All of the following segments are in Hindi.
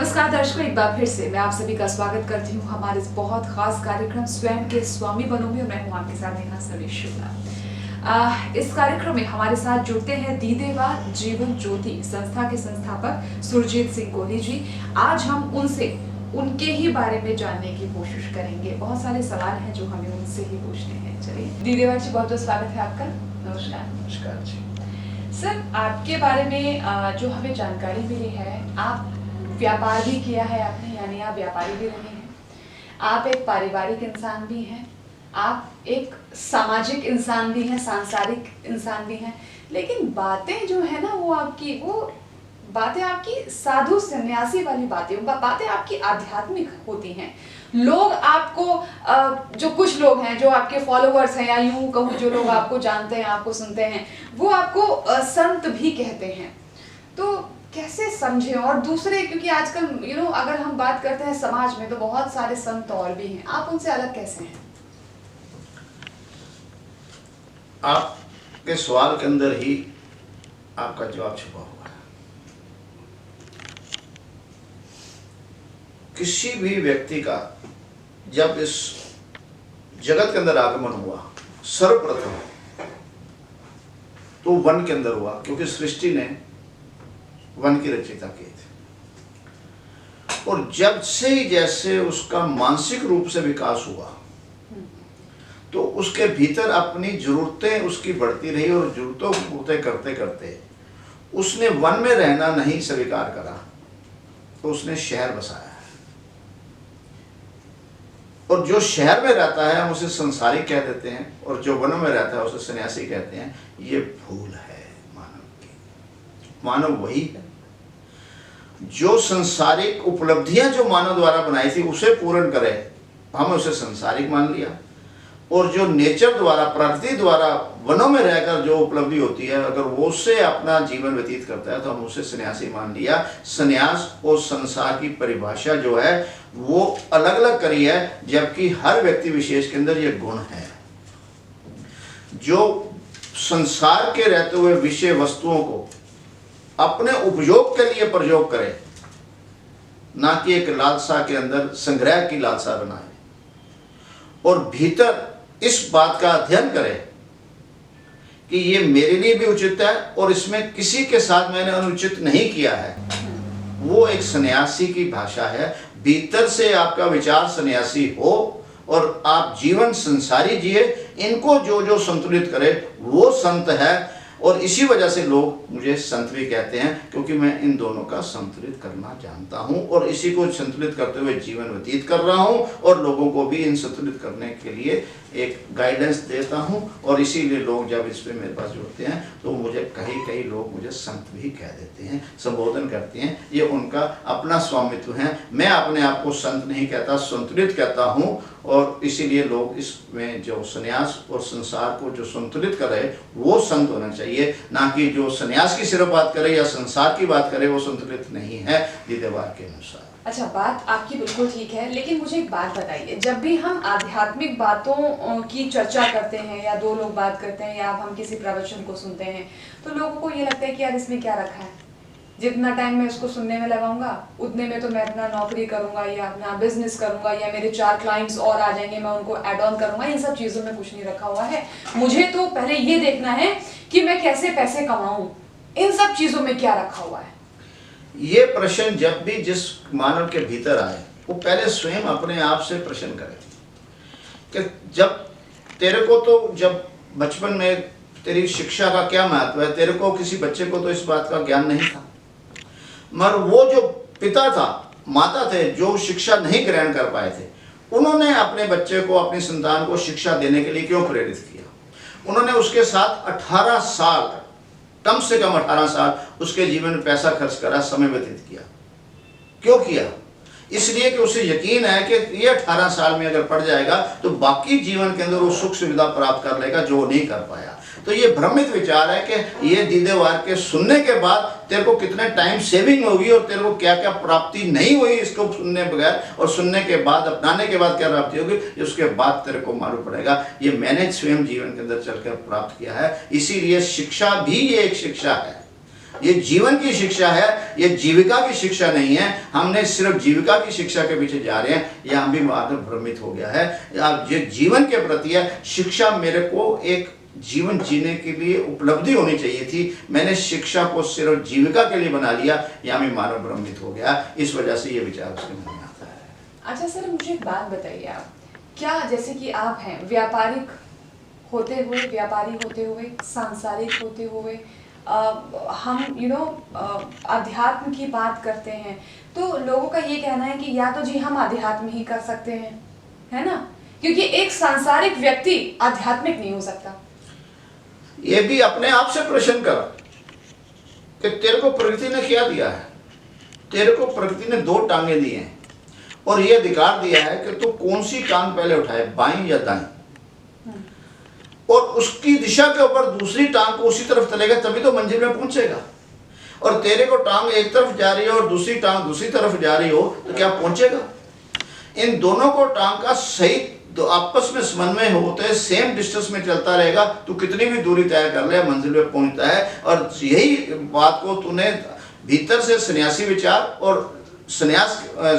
नमस्कार दर्शकों, एक बार फिर से मैं आप सभी का स्वागत करती हूँ हमारे इस बहुत खास कार्यक्रम स्वयं के स्वामी बनो में। मैं हूँ आपके साथ नेहा सरेश शुक्ला। इस कार्यक्रम में हमारे साथ जुड़ते हैं दीदेवा जीवन ज्योति संस्था के संस्थापक सुरजीत सिंह कोहली जी। आज हम उनसे उनके ही बारे में जानने की कोशिश करेंगे। बहुत सारे सवाल हैं जो हमें उनसे ही पूछने हैं। चलिए दीदेवा जी, बहुत बहुत स्वागत है आपका। नमस्कार। नमस्कार जी। सर, आपके बारे में जो हमें जानकारी मिली है, आप व्यापार भी किया है आपने, यानी आप व्यापारी भी रहे हैं, आप एक पारिवारिक इंसान भी हैं, आप एक सामाजिक इंसान भी हैं, सांसारिक इंसान भी हैं। लेकिन बातें जो है ना वो बातें आपकी साधु सन्यासी वाली बातें आपकी आध्यात्मिक होती हैं। लोग आपको जो कुछ लोग हैं जो आपके फॉलोअर्स हैं, या यूं कहूँ जो लोग आपको जानते हैं, आपको सुनते हैं, वो आपको संत भी कहते हैं। तो कैसे समझे? और दूसरे, क्योंकि आजकल अगर हम बात करते हैं समाज में तो बहुत सारे संत और भी हैं, आप उनसे अलग कैसे हैं? आपके सवाल के अंदर ही आपका जवाब छुपा हुआ है। किसी भी व्यक्ति का जब इस जगत के अंदर आगमन हुआ, सर्वप्रथम तो वन के अंदर हुआ, क्योंकि सृष्टि ने वन की रचयिता की थी। और जब से जैसे उसका मानसिक रूप से विकास हुआ तो उसके भीतर अपनी जरूरतें उसकी बढ़ती रही, और जरूरतों को पूर्ति करते करते उसने वन में रहना नहीं स्वीकार करा तो उसने शहर बसाया। और जो शहर में रहता है हम उसे संसारिक कह देते हैं, और जो वन में रहता है उसे सन्यासी कहते हैं। ये भूल है मानव की। मानव वही है जो संसारिक उपलब्धियां जो मानव द्वारा बनाई थी उसे पूर्ण करे, हमने उसे संसारिक मान लिया। और जो नेचर द्वारा, प्रकृति द्वारा वनों में रहकर जो उपलब्धि होती है, अगर वो उससे अपना जीवन व्यतीत करता है तो हम उसे सन्यासी मान लिया। सन्यास और संसार की परिभाषा जो है वो अलग अलग करी है, जबकि हर व्यक्ति विशेष के अंदर ये गुण है। जो संसार के रहते हुए विषय वस्तुओं को अपने उपयोग के लिए प्रयोग करे, ना कि एक लालसा के अंदर संग्रह की लालसा बनाए, और भीतर इस बात का अध्ययन करे कि ये मेरे लिए भी उचित है और इसमें किसी के साथ मैंने अनुचित नहीं किया है, वो एक सन्यासी की भाषा है। भीतर से आपका विचार सन्यासी हो और आप जीवन संसारी जिए, इनको जो जो संतुलित करे वो संत है। और इसी वजह से लोग मुझे संत भी कहते हैं, क्योंकि मैं इन दोनों का संतुलित करना जानता हूं और इसी को संतुलित करते हुए जीवन व्यतीत कर रहा हूं, और लोगों को भी इन संतुलित करने के लिए एक गाइडेंस देता हूं। और इसीलिए लोग जब इस पे मेरे पास जुड़ते हैं तो मुझे कई लोग मुझे संत भी कह देते हैं, संबोधन करते हैं। ये उनका अपना स्वामित्व है। मैं अपने आप को संत नहीं कहता, संतुलित कहता हूं। और इसीलिए लोग इसमें जो सन्यास और संसार को जो संतुलित करे वो संत होना चाहिए, ना कि जो सन्यास की सिर्फ बात करे या संसार की बात करे, वो संतुलित नहीं है दीदेवार के अनुसार। अच्छा, बात आपकी बिल्कुल ठीक है, लेकिन मुझे एक बात बताइए, जब भी हम आध्यात्मिक बातों की चर्चा करते हैं या दो लोग बात करते हैं या हम किसी प्रवचन को सुनते हैं, तो लोगों को ये लगता है कि यार इसमें क्या रखा है, जितना टाइम मैं इसको सुनने में लगाऊंगा उतने में तो मैं अपना नौकरी करूंगा या अपना बिजनेस करूंगा, या मेरे 4 क्लाइंट्स और आ जाएंगे, मैं उनको एड ऑन करूंगा। इन सब चीजों में कुछ नहीं रखा हुआ है। मुझे तो पहले ये देखना है कि मैं कैसे पैसे कमाऊं। इन सब चीजों में क्या रखा हुआ है? ये प्रश्न जब भी जिस मानव के भीतर आए, वो पहले स्वयं अपने आप से प्रश्न करे कि जब तेरे को, तो जब बचपन में तेरी शिक्षा का क्या महत्व है, तेरे को किसी बच्चे को तो इस बात का ज्ञान नहीं था, मगर वो जो पिता था, माता थे, जो शिक्षा नहीं ग्रहण कर पाए थे, उन्होंने अपने बच्चे को, अपनी संतान को शिक्षा देने के लिए क्यों प्रेरित किया? उन्होंने उसके साथ 18 साल, कम से कम 18 साल उसके जीवन में पैसा खर्च करा, समय व्यतीत किया। क्यों किया? इसलिए कि उसे यकीन है कि ये 18 साल में अगर पढ़ जाएगा तो बाकी जीवन के अंदर वो सुख सुविधा प्राप्त कर लेगा जो वो नहीं कर पाया। तो ये भ्रमित विचार है कि ये दीदेवार के सुनने के बाद तेरे को कितने टाइम सेविंग होगी और तेरे को क्या क्या प्राप्ति नहीं हुई इसको सुनने बगैर, और सुनने के बाद, अपनाने के बाद क्या प्राप्ति होगी, उसके बाद तेरे को मालूम पड़ेगा। ये मैंने स्वयं जीवन के अंदर चलकर प्राप्त किया है। इसीलिए शिक्षा भी ये एक शिक्षा है, ये जीवन की शिक्षा है। ये जीविका की शिक्षा नहीं है। हमने सिर्फ जीविका की शिक्षा के पीछे जा रहे हैं, यह हम भी मानव भ्रमित हो गया है। अब ये जीवन के प्रति है शिक्षा, मेरे को एक जीवन जीने के लिए उपलब्धि होनी चाहिए थी। मैंने शिक्षा को सिर्फ जीविका के लिए बना लिया, यहाँ में मानव भ्रमित हो गया। इस वजह से ये विचार उसके मन में आता है। अच्छा सर, मुझे एक बात बताइए, आप क्या, जैसे कि आप हैं व्यापारी होते हुए सांसारिक होते हुए, हम अध्यात्म की बात करते हैं तो लोगों का ये कहना है कि या तो जी हम अध्यात्म ही कर सकते हैं, है ना, क्योंकि एक सांसारिक व्यक्ति आध्यात्मिक नहीं हो सकता। ये भी अपने आप से प्रश्न कर कि तेरे को प्रकृति ने क्या दिया है। तेरे को प्रकृति ने 2 टांगे दी हैं और ये अधिकार दिया है कि तू कौन सी टांग पहले उठाए, बाईं या दाईं, और उसकी दिशा के ऊपर दूसरी टांग को उसी तरफ चलेगा, तभी तो मंजिल में पहुंचेगा। और तेरे को टांग एक तरफ जा रही हो और दूसरी टांग दूसरी तरफ जा रही हो तो क्या पहुंचेगा। इन दोनों को टांग का सही तो आपस में समन्वय होते सेम डिस्टेंस में चलता रहेगा, तू कितनी भी दूरी तय कर ले मंजिल में पहुंचता है। और यही बात को तूने भीतर से सन्यासी विचार और संन्यास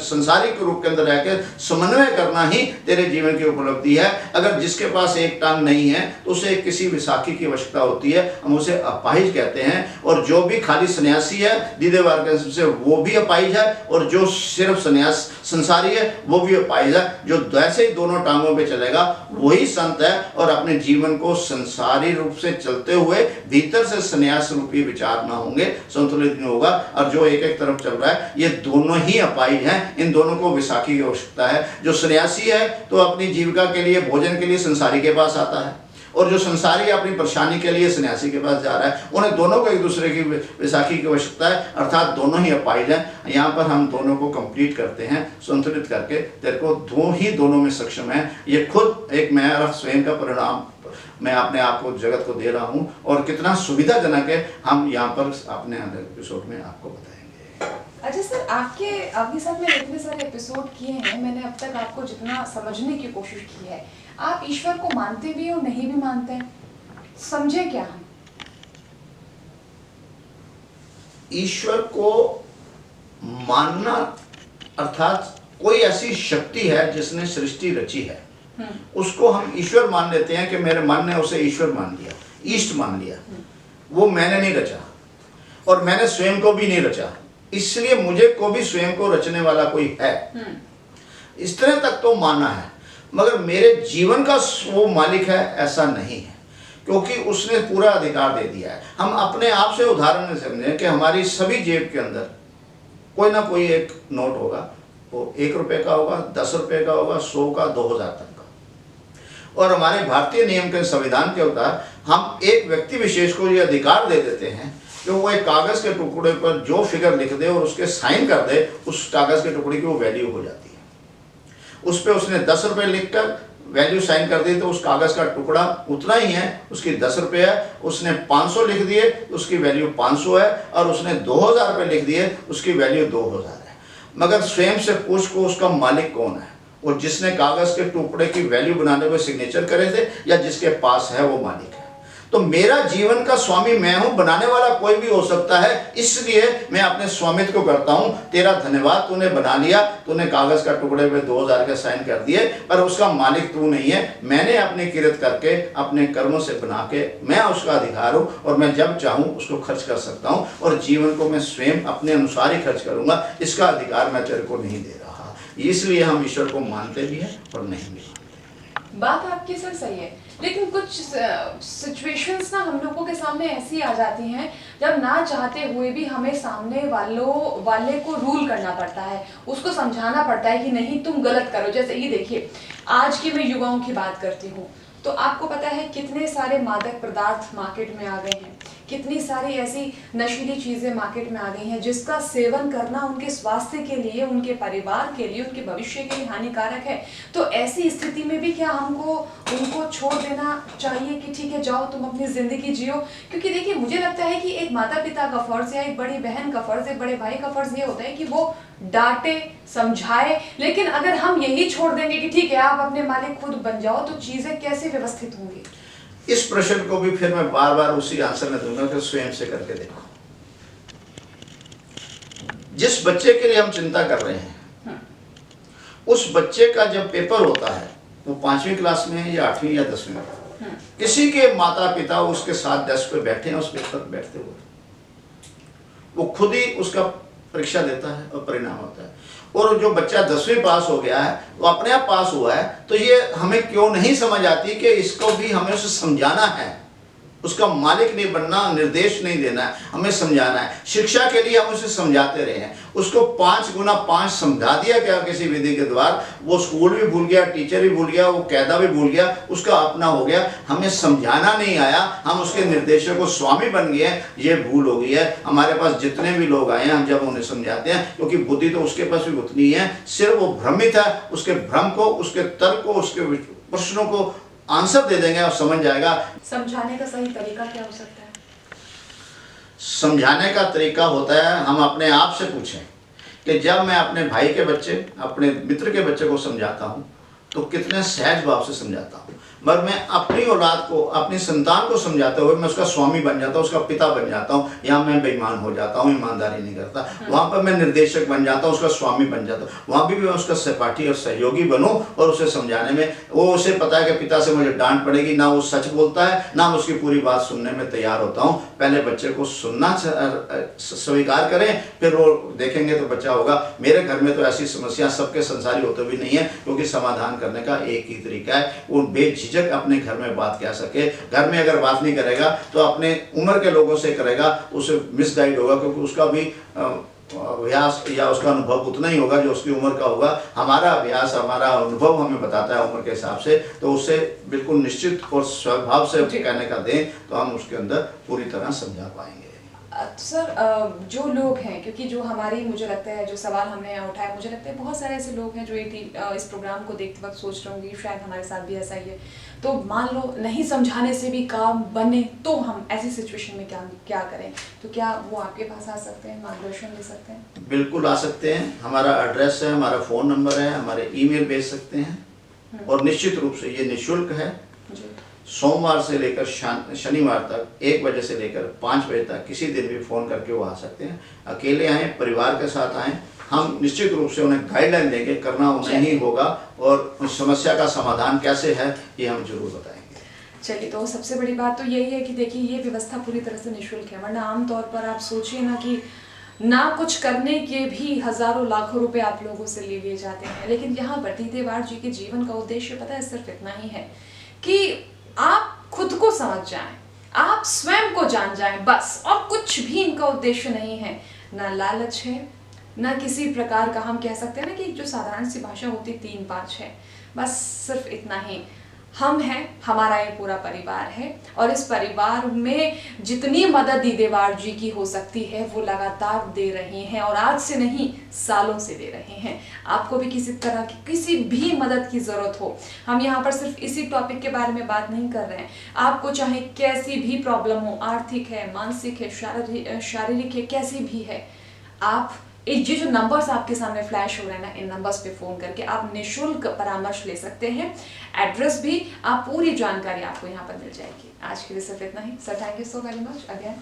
संसारिक रूप के अंदर रहकर समन्वय करना ही तेरे जीवन की उपलब्धि है। अगर जिसके पास एक टांग नहीं है तो उसे किसी विसाखी की आवश्यकता होती है, हम उसे अपाहिज कहते हैं। और जो भी खाली सन्यासी है दीदे वार्ग से वो भी अपाहिज है, और जो सिर्फ सन्यास संसारी है वो भी अपाहिज है। जो वैसे ही दोनों टांगों पे चलेगा वही संत है, और अपने जीवन को संसारी रूप से चलते हुए भीतर से संन्यास रूपी विचार ना होंगे, संतुलित नहीं होगा। और जो एक एक तरफ चल रहा है ये दोनों ही अपाहिज हैं, इन दोनों को विसाखी की आवश्यकता है। जो सन्यासी है तो अपनी जीविका के लिए भोजन के लिए संसारी के पास आता है, और जो संसारी अपनी परेशानी के लिए सन्यासी के पास जा रहा है। उन्हें दोनों को एक दूसरे की विसाखी की आवश्यकता है, अर्थात दोनों ही अपाहिज हैं। यहाँ पर हम दोनों को कंप्लीट करते हैं, संतुलित करके तेरे को दोनों में सक्षम है। ये खुद एक मेरा स्वयं का परिणाम मैं अपने आप को जगत को दे रहा हूँ, और कितना सुविधाजनक है हम यहाँ पर अपने एपिसोड में आपको बताएंगे। अच्छा सर, आपके साथ मैंने इतने सारे एपिसोड किए हैं, मैंने अब तक आपको जितना समझने की कोशिश की है, आप ईश्वर को मानते भी और नहीं भी मानते हैं, समझे क्या हम? ईश्वर को मानना अर्थात कोई ऐसी शक्ति है जिसने सृष्टि रची है, उसको हम ईश्वर मान लेते हैं कि मेरे मन ने उसे ईश्वर मान लिया, ईष्ट मान लिया। वो मैंने नहीं रचा और मैंने स्वयं को भी नहीं रचा, इसलिए मुझे को भी स्वयं को रचने वाला कोई है, इस तरह तक तो माना है। मगर मेरे जीवन का वो मालिक है ऐसा नहीं है, क्योंकि उसने पूरा अधिकार दे दिया है। हम अपने आप से उदाहरण में समझें कि हमारी सभी जेब के अंदर कोई ना कोई एक नोट होगा, वो 1 रुपए का होगा, 10 रुपए का होगा, 100 का, 2000 तक का। और हमारे भारतीय नियम के संविधान के अनुसार हम एक व्यक्ति विशेष को ये अधिकार दे देते हैं कि वो एक कागज के टुकड़े पर जो फिगर लिख दे और उसके साइन कर दे, उस कागज के टुकड़े की वो वैल्यू हो जाती है। उस पे उसने 10 रुपए लिखकर वैल्यू साइन कर दी तो उस कागज का टुकड़ा उतना ही है, उसकी 10 रुपए है। उसने 500 लिख दिए तो उसकी वैल्यू 500 है, और उसने 2000 रुपए लिख दिए उसकी वैल्यू 2000 है। मगर स्वयं से पूछ को उसका मालिक कौन है, और जिसने कागज के टुकड़े की वैल्यू बनाने में सिग्नेचर करे थे, या जिसके पास है वो मालिक है। तो मेरा जीवन का स्वामी मैं हूं, बनाने वाला कोई भी हो सकता है, इसलिए मैं अपने स्वामित्व को करता हूं। तेरा धन्यवाद, तूने बना लिया, तूने कागज का टुकड़े पे 2000 के साइन कर दिए, पर उसका मालिक तू नहीं है। मैंने अपनी किरत करके अपने कर्मों से बना के मैं उसका अधिकार हूं, और मैं जब चाहूं उसको खर्च कर सकता हूं, और जीवन को मैं स्वयं अपने अनुसार ही खर्च करूंगा। इसका अधिकार मैं तेरे को नहीं दे रहा। इसलिए हम ईश्वर को मानते भी हैं और नहीं भी मानते। बात आपकी सर सही है, लेकिन कुछ सिचुएशंस ना हम लोगों के सामने ऐसी आ जाती हैं जब ना चाहते हुए भी हमें सामने वाले को रूल करना पड़ता है, उसको समझाना पड़ता है कि नहीं तुम गलत करो। जैसे ये देखिए, आज की मैं युवाओं की बात करती हूँ तो आपको पता है कितने सारे मादक पदार्थ मार्केट में आ गए हैं, कितनी सारी ऐसी नशीली चीज़ें मार्केट में आ गई हैं जिसका सेवन करना उनके स्वास्थ्य के लिए, उनके परिवार के लिए, उनके भविष्य के लिए हानिकारक है। तो ऐसी स्थिति में भी क्या हमको उनको छोड़ देना चाहिए कि ठीक है जाओ तुम अपनी ज़िंदगी जियो? क्योंकि देखिए मुझे लगता है कि एक माता पिता का फ़र्ज़ या एक बड़ी बहन का फ़र्ज़, एक बड़े भाई का फ़र्ज़ ये होता है कि वो डांटे, समझाए। लेकिन अगर हम यही छोड़ देंगे कि ठीक है आप अपने मालिक खुद बन जाओ, तो चीज़ें कैसे व्यवस्थित होंगी? इस प्रश्न को भी फिर मैं बार बार उसी आंसर में दूंगा कि स्वयं से करके देखो। बच्चे के लिए हम चिंता कर रहे हैं, उस बच्चे का जब पेपर होता है, वो 5वीं क्लास में है या 8वीं या 10वीं में, किसी के माता पिता उसके साथ डेस्क पे बैठे हैं, उस पेपर पे बैठते हुए वो खुद ही उसका परीक्षा देता है और परिणाम होता है। और जो बच्चा 10वीं पास हो गया है, वो अपने आप पास हुआ है, तो ये हमें क्यों नहीं समझ आती कि इसको भी हमें उसे समझाना है, उसका मालिक नहीं बनना, निर्देश नहीं देना है, हमें समझाना है। शिक्षा के लिए हम उसे समझाते रहे हैं, उसको 5 गुना 5 समझा दिया गया किसी विधि के द्वारा, वो स्कूल भी भूल गया, टीचर भी भूल गया, वो कायदा भी भूल गया, उसका अपना हो गया। हमें समझाना नहीं आया, हम उसके निर्देशों को स्वामी बन गए, ये भूल हो गई है। हमारे पास जितने भी लोग आए हैं, हम जब उन्हें समझाते हैं, क्योंकि बुद्धि तो उसके पास भी उतनी है, सिर्फ वो भ्रमित है, उसके भ्रम को, उसके तर्क को, उसके प्रश्नों को आंसर दे देंगे और समझ जाएगा। समझाने का सही तरीका क्या हो सकता है? समझाने का तरीका होता है, हम अपने आप से पूछें कि जब मैं अपने भाई के बच्चे, अपने मित्र के बच्चे को समझाता हूँ तो कितने सहज भाव से समझाता हूँ, मगर मैं अपनी औलाद को, अपनी संतान को समझाते हुए मैं उसका स्वामी बन जाता हूँ, उसका पिता बन जाता हूँ, यहाँ मैं बेईमान हो जाता हूँ, ईमानदारी नहीं करता। वहाँ पर मैं निर्देशक बन जाता हूँ, उसका स्वामी बन जाता हूँ, वहाँ भी मैं उसका सहपाठी और सहयोगी बनूँ और उसे समझाने में, वो उसे पता है कि पिता से मुझे डांट पड़ेगी, ना वो सच बोलता है, ना मैं उसकी पूरी बात सुनने में तैयार होता हूँ। पहले बच्चे को सुनना स्वीकार करें, फिर वो देखेंगे तो बच्चा होगा। मेरे घर में तो ऐसी समस्या सबके संसारी होते भी नहीं है, क्योंकि समाधान करने का एक ही तरीका है, वो बेझिझक अपने घर में बात कह सके। घर में अगर बात नहीं करेगा तो अपने उम्र के लोगों से करेगा, उसे मिसगाइड होगा, क्योंकि उसका भी अभ्यास या उसका अनुभव उतना ही होगा जो उसकी उम्र का होगा। हमारा अभ्यास, हमारा अनुभव हमें बताता है उम्र के हिसाब से, तो उससे बिल्कुल निश्चित और स्वभाव से कहने का दें तो हम उसके अंदर पूरी तरह समझा पाएंगे। सर, जो लोग हैं, क्योंकि जो हमारी, मुझे लगता है जो सवाल हमने यहाँ उठाया, मुझे लगता है बहुत सारे ऐसे लोग हैं जो इस प्रोग्राम को देखते वक्त सोच रहे होंगे शायद हमारे साथ भी ऐसा ही है। तो मान लो नहीं समझाने से भी काम बने, तो हम ऐसी सिचुएशन में क्या करें? तो क्या वो आपके पास आ सकते हैं, मार्गदर्शन ले सकते हैं? बिल्कुल आ सकते हैं। हमारा एड्रेस है, हमारा फ़ोन नंबर है, हमारे ईमेल भेज सकते हैं, और निश्चित रूप से ये निःशुल्क है। सोमवार से लेकर शनिवार तक 1 बजे से लेकर 5 बजे तक किसी दिन भी फ़ोन करके वो आ सकते हैं। अकेले आएँ, परिवार के साथ आएँ, हम निश्चित रूप से उन्हें गाइडलाइन देंगे, करना उन्हें ही होगा, और उस समस्या का समाधान कैसे है ये हम जरूर बताएंगे। चलिए, तो सबसे बड़ी बात तो यही है कि देखिए ये व्यवस्था पूरी तरह से निःशुल्क है, वरना आमतौर पर आप सोचिए ना कि ना कुछ करने के भी हजारों लाखों रुपए आप लोगों से ले लिए जाते हैं। लेकिन यहाँ पर दीदेवार जी के जीवन का उद्देश्य पता है सिर्फ इतना ही है कि आप खुद को समझ जाएं, आप स्वयं को जान जाएं, बस। और कुछ भी इनका उद्देश्य नहीं है, ना लालच है, ना किसी प्रकार का, हम कह सकते हैं ना कि जो साधारण सी भाषा होती 3-5 है, बस सिर्फ इतना ही। हम हैं, हमारा ये पूरा परिवार है, और इस परिवार में जितनी मदद दीदेवार जी की हो सकती है वो लगातार दे रहे हैं, और आज से नहीं, सालों से दे रहे हैं। आपको भी किसी तरह की किसी भी मदद की ज़रूरत हो, हम यहाँ पर सिर्फ इसी टॉपिक के बारे में बात नहीं कर रहे हैं। आपको चाहे कैसी भी प्रॉब्लम हो, आर्थिक है, मानसिक है, शारीरिक है, कैसी भी है, आप ये जो नंबर्स आपके सामने फ्लैश हो रहे हैं ना, इन नंबर्स पे फ़ोन करके आप निःशुल्क परामर्श ले सकते हैं। एड्रेस भी, आप पूरी जानकारी आपको यहाँ पर मिल जाएगी। आज के लिए सिर्फ इतना ही। Sir, thank you so very much again.